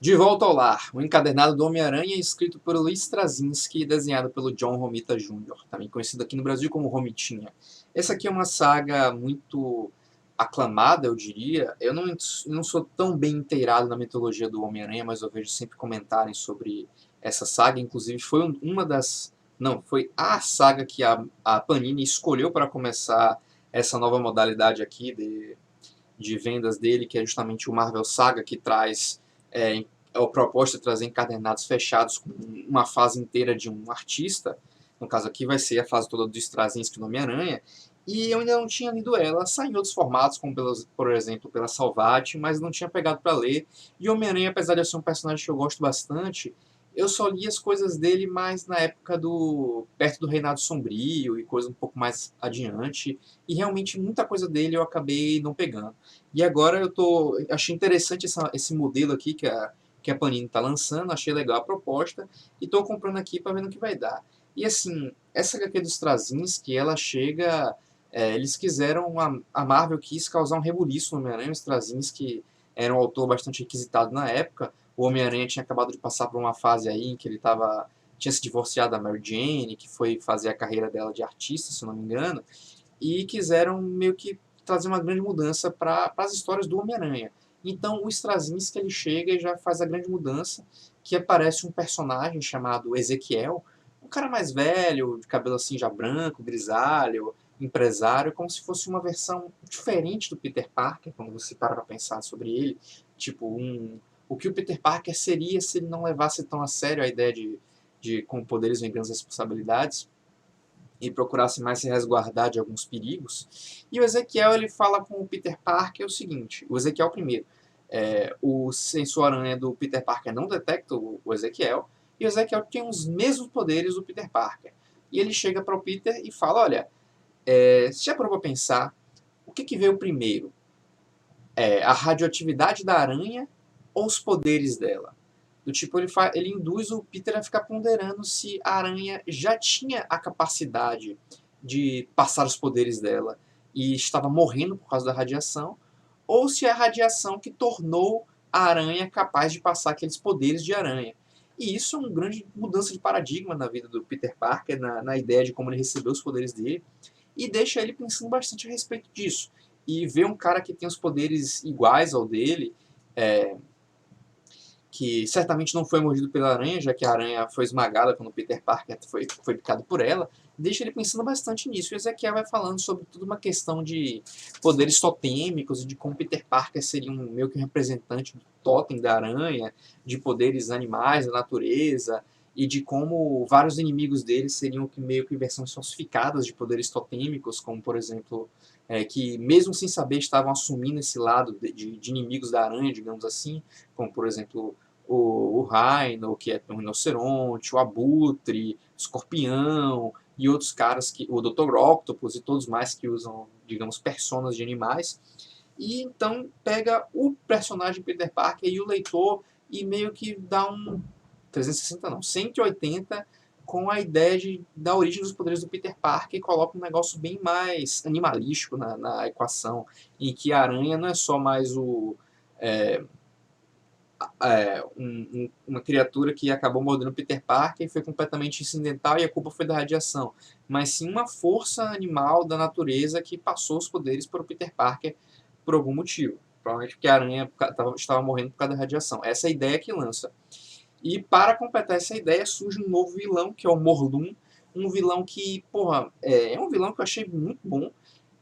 De Volta ao Lar, o encadernado do Homem-Aranha, escrito por Luiz Straczynski e desenhado pelo John Romita Jr., também conhecido aqui no Brasil como Romitinha. Essa aqui é uma saga muito aclamada, eu diria. Eu não sou tão bem inteirado na mitologia do Homem-Aranha, mas eu vejo sempre comentários sobre essa saga. Inclusive, foi uma das... Não, foi a saga que a Panini escolheu para começar essa nova modalidade aqui de vendas dele, que é justamente o Marvel Saga, que traz é, a proposta de trazer encadernados fechados com uma fase inteira de um artista. No caso aqui vai ser a fase toda do Straczynski no Homem-Aranha. E eu ainda não tinha lido ela. Sai em outros formatos, como por exemplo pela Salvati, mas não tinha pegado para ler. E Homem-Aranha, apesar de eu ser um personagem que eu gosto bastante, eu só li as coisas dele mais na época do perto do Reinado Sombrio e coisa um pouco mais adiante. E realmente muita coisa dele eu acabei não pegando. E agora achei interessante esse modelo aqui que a Panini está lançando, achei legal a proposta e estou comprando aqui para ver no que vai dar. E assim, essa HQ dos Straczynski, ela chega... eles quiseram, a Marvel quis causar um rebuliço no Homem-Aranha. O Straczynski era um autor bastante requisitado na época. O Homem-Aranha tinha acabado de passar por uma fase aí em que tinha se divorciado da Mary Jane, que foi fazer a carreira dela de artista, se não me engano, e quiseram meio que trazer uma grande mudança para as histórias do Homem-Aranha. Então o Straczynski ele chega e já faz a grande mudança, que aparece um personagem chamado Ezequiel, um cara mais velho, de cabelo assim já branco, grisalho, empresário, como se fosse uma versão diferente do Peter Parker, quando você para pensar sobre ele, tipo o que o Peter Parker seria se ele não levasse tão a sério a ideia de com poderes vem grandes responsabilidades e procurasse mais se resguardar de alguns perigos. E o Ezequiel ele fala com o Peter Parker o seguinte: o Ezequiel primeiro, o sensor aranha do Peter Parker não detecta o Ezequiel, e o Ezequiel tem os mesmos poderes do Peter Parker. E ele chega para o Peter e fala: olha, você já parou para pensar o que veio primeiro? A radioatividade da aranha ou os poderes dela? Do tipo, ele induz o Peter a ficar ponderando se a aranha já tinha a capacidade de passar os poderes dela e estava morrendo por causa da radiação, ou se é a radiação que tornou a aranha capaz de passar aqueles poderes de aranha. E isso é uma grande mudança de paradigma na vida do Peter Parker, na ideia de como ele recebeu os poderes dele, e deixa ele pensando bastante a respeito disso. E ver um cara que tem os poderes iguais ao dele, é, que certamente não foi mordido pela aranha, já que a aranha foi esmagada quando o Peter Parker foi picado por ela, deixa ele pensando bastante nisso. E o Ezequiel vai falando sobre tudo uma questão de poderes totêmicos e de como Peter Parker seria meio que um representante do totem da aranha, de poderes animais da natureza, e de como vários inimigos dele seriam meio que versões falsificadas de poderes totêmicos, como por exemplo, que mesmo sem saber estavam assumindo esse lado de inimigos da aranha, digamos assim, como por exemplo o Rhino, que é um rinoceronte, o Abutre, o Escorpião e outros caras, o Dr. Octopus e todos mais que usam, digamos, personas de animais. E então pega o personagem Peter Parker e o leitor e meio que dá um 360 não, 180 com a ideia da origem dos poderes do Peter Parker e coloca um negócio bem mais animalístico na equação, em que a aranha não é só mais é, uma criatura que acabou mordendo Peter Parker e foi completamente incidental e a culpa foi da radiação, mas sim uma força animal da natureza que passou os poderes para o Peter Parker por algum motivo. Provavelmente porque a aranha estava morrendo por causa da radiação. Essa é a ideia que lança. E para completar essa ideia surge um novo vilão, que é o Morlun, um vilão que, porra, é um vilão que eu achei muito bom.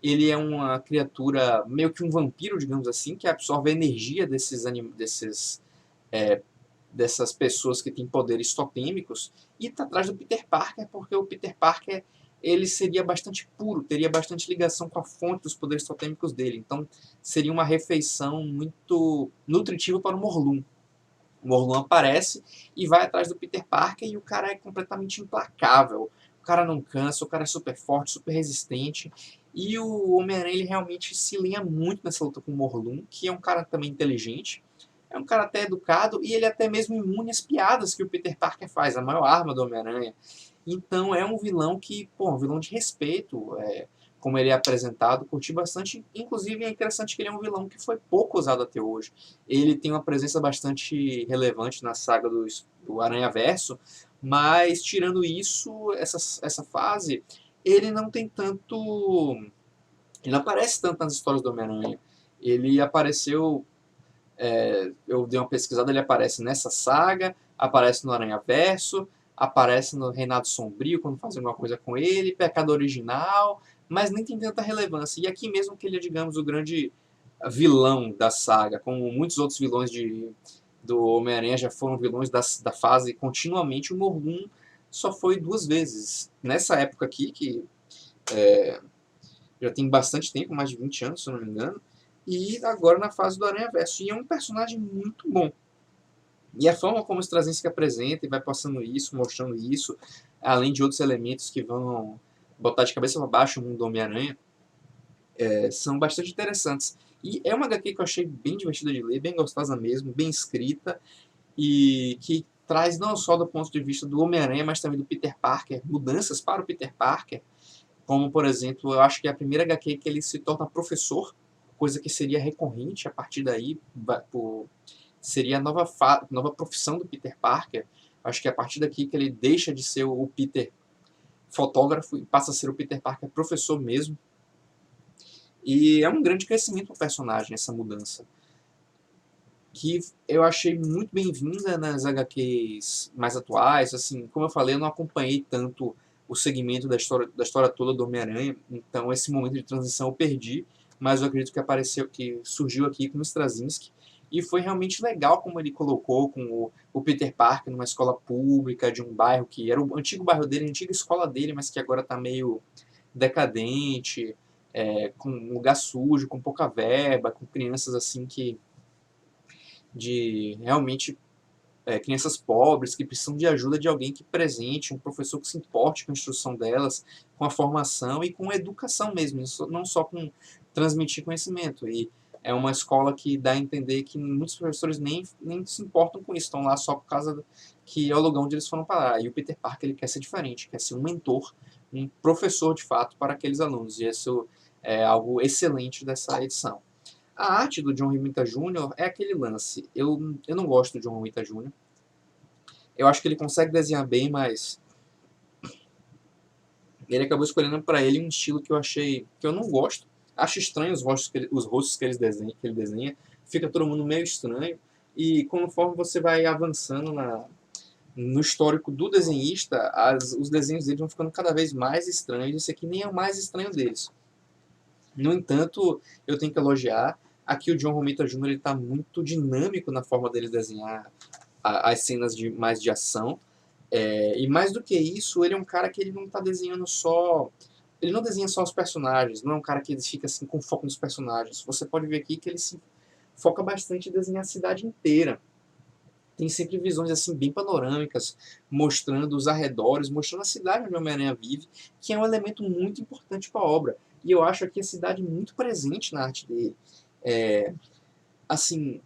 Ele é uma criatura, meio que um vampiro, digamos assim, que absorve a energia é, dessas pessoas que têm poderes totêmicos e está atrás do Peter Parker, porque o Peter Parker ele seria bastante puro, teria bastante ligação com a fonte dos poderes totêmicos dele. Então seria uma refeição muito nutritiva para o Morlun. O Morlun aparece e vai atrás do Peter Parker e o cara é completamente implacável. O cara não cansa, o cara é super forte, super resistente. E o Homem-Aranha realmente se linha muito nessa luta com o Morlun, que é um cara também inteligente, é um cara até educado e ele é até mesmo imune às piadas que o Peter Parker faz, a maior arma do Homem-Aranha. Então é um vilão que, pô, um vilão de respeito. como ele é apresentado, curti bastante. Inclusive é interessante que ele é um vilão que foi pouco usado até hoje. Ele tem uma presença bastante relevante na saga do Aranhaverso, mas tirando isso, essa fase, ele não tem tanto. Ele não aparece tanto nas histórias do Homem-Aranha. Ele apareceu. Eu dei uma pesquisada, ele aparece nessa saga, aparece no Aranhaverso, aparece no Reinado Sombrio, quando fazem alguma coisa com ele, Pecado Original, mas nem tem tanta relevância. E aqui mesmo que ele é, digamos, o grande vilão da saga, como muitos outros vilões do Homem-Aranha já foram vilões da fase continuamente, o Morlun só foi 2 vezes. Nessa época aqui, que já tem bastante tempo, mais de 20 anos, se eu não me engano, e agora na fase do Aranhaverso. E é um personagem muito bom. E a forma como o Straczynski apresenta e vai passando isso, mostrando isso, além de outros elementos que vão botar de cabeça para baixo o mundo do Homem-Aranha, são bastante interessantes. E é uma HQ que eu achei bem divertida de ler, bem gostosa mesmo, bem escrita, e que traz não só do ponto de vista do Homem-Aranha, mas também do Peter Parker, mudanças para o Peter Parker, como, por exemplo, eu acho que é a primeira HQ que ele se torna professor, coisa que seria recorrente a partir daí, seria a nova profissão do Peter Parker. Acho que é a partir daqui que ele deixa de ser o Peter fotógrafo e passa a ser o Peter Parker professor mesmo. E é um grande crescimento do personagem, essa mudança. Que eu achei muito bem-vinda nas HQs mais atuais. Assim, como eu falei, eu não acompanhei tanto o segmento da história toda do Homem-Aranha, então esse momento de transição eu perdi, mas eu acredito que apareceu, que surgiu aqui com o Straczynski, e foi realmente legal como ele colocou com o Peter Parker numa escola pública de um bairro que era o antigo bairro dele, a antiga escola dele, mas que agora está meio decadente, com um lugar sujo, com pouca verba, com crianças assim que de realmente crianças pobres que precisam de ajuda de alguém que presente, um professor que se importe com a instrução delas, com a formação e com a educação mesmo, não só com transmitir conhecimento. E é uma escola que dá a entender que muitos professores nem se importam com isso, estão lá só por causa que é o lugar onde eles foram parar. E o Peter Parker ele quer ser diferente, quer ser um mentor, um professor de fato para aqueles alunos. E isso é algo excelente dessa edição. A arte do John Romita Jr. é aquele lance. Eu não gosto do John Romita Jr. Eu acho que ele consegue desenhar bem, mas ele acabou escolhendo para ele um estilo que eu achei que eu não gosto. Acho estranho os rostos que ele desenha. Fica todo mundo meio estranho. E conforme você vai avançando no histórico do desenhista, os desenhos dele vão ficando cada vez mais estranhos. Esse aqui nem é o mais estranho deles. No entanto, eu tenho que elogiar. Aqui o John Romita Jr. está muito dinâmico na forma dele desenhar as cenas mais de ação. E mais do que isso, ele é um cara que ele não está desenhando só. Ele não desenha só os personagens, não é um cara que fica assim com foco nos personagens. Você pode ver aqui que ele se foca bastante em desenhar a cidade inteira. Tem sempre visões assim bem panorâmicas, mostrando os arredores, mostrando a cidade onde o Homem-Aranha vive, que é um elemento muito importante para a obra. E eu acho aqui a cidade muito presente na arte dele. É, assim,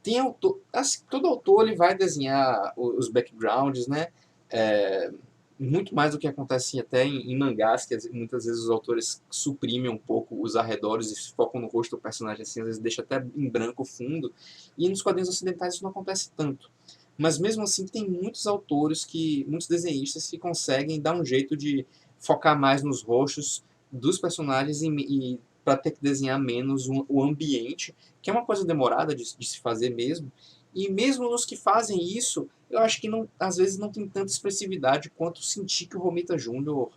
tem autor, assim, todo autor ele vai desenhar os backgrounds, né? É, muito mais do que acontece até em mangás, que muitas vezes os autores suprimem um pouco os arredores e focam no rosto do personagem, assim, às vezes deixa até em branco o fundo. E nos quadrinhos ocidentais isso não acontece tanto. Mas mesmo assim tem muitos autores, muitos desenhistas que conseguem dar um jeito de focar mais nos rostos dos personagens e para ter que desenhar menos o ambiente, que é uma coisa demorada de se fazer mesmo. E mesmo nos que fazem isso, eu acho que não, às vezes não tem tanta expressividade quanto sentir que o Romita Jr.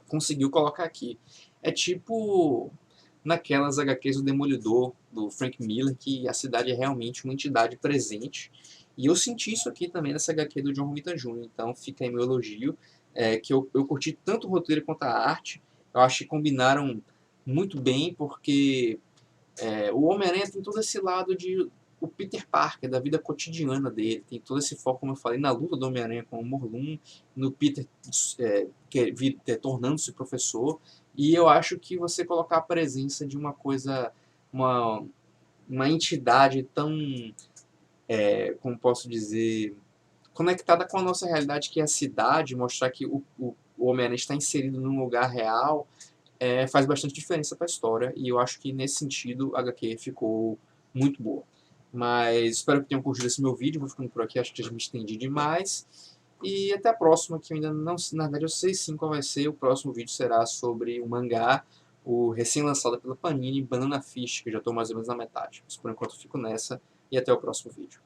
conseguiu colocar aqui. É tipo naquelas HQs do Demolidor, do Frank Miller, que a cidade é realmente uma entidade presente. E eu senti isso aqui também nessa HQ do John Romita Jr. Então fica aí meu elogio, que eu curti tanto o roteiro quanto a arte. Eu acho que combinaram muito bem, porque o Homem-Aranha tem todo esse lado de o Peter Parker, da vida cotidiana dele. Tem todo esse foco, como eu falei, na luta do Homem-Aranha com o Morlun, no Peter tornando-se professor. E eu acho que você colocar a presença de uma coisa, uma, uma entidade tão, como posso dizer, conectada com a nossa realidade, que é a cidade, mostrar que o Homem-Aranha está inserido num lugar real, faz bastante diferença para a história, e eu acho que nesse sentido a HQ ficou muito boa. Mas espero que tenham curtido esse meu vídeo, vou ficando por aqui, acho que já me estendi demais. E até a próxima, que eu ainda não sei, na verdade eu sei sim qual vai ser, o próximo vídeo será sobre o mangá, o recém-lançado pela Panini, Banana Fish, que eu já estou mais ou menos na metade. Mas por enquanto eu fico nessa, e até o próximo vídeo.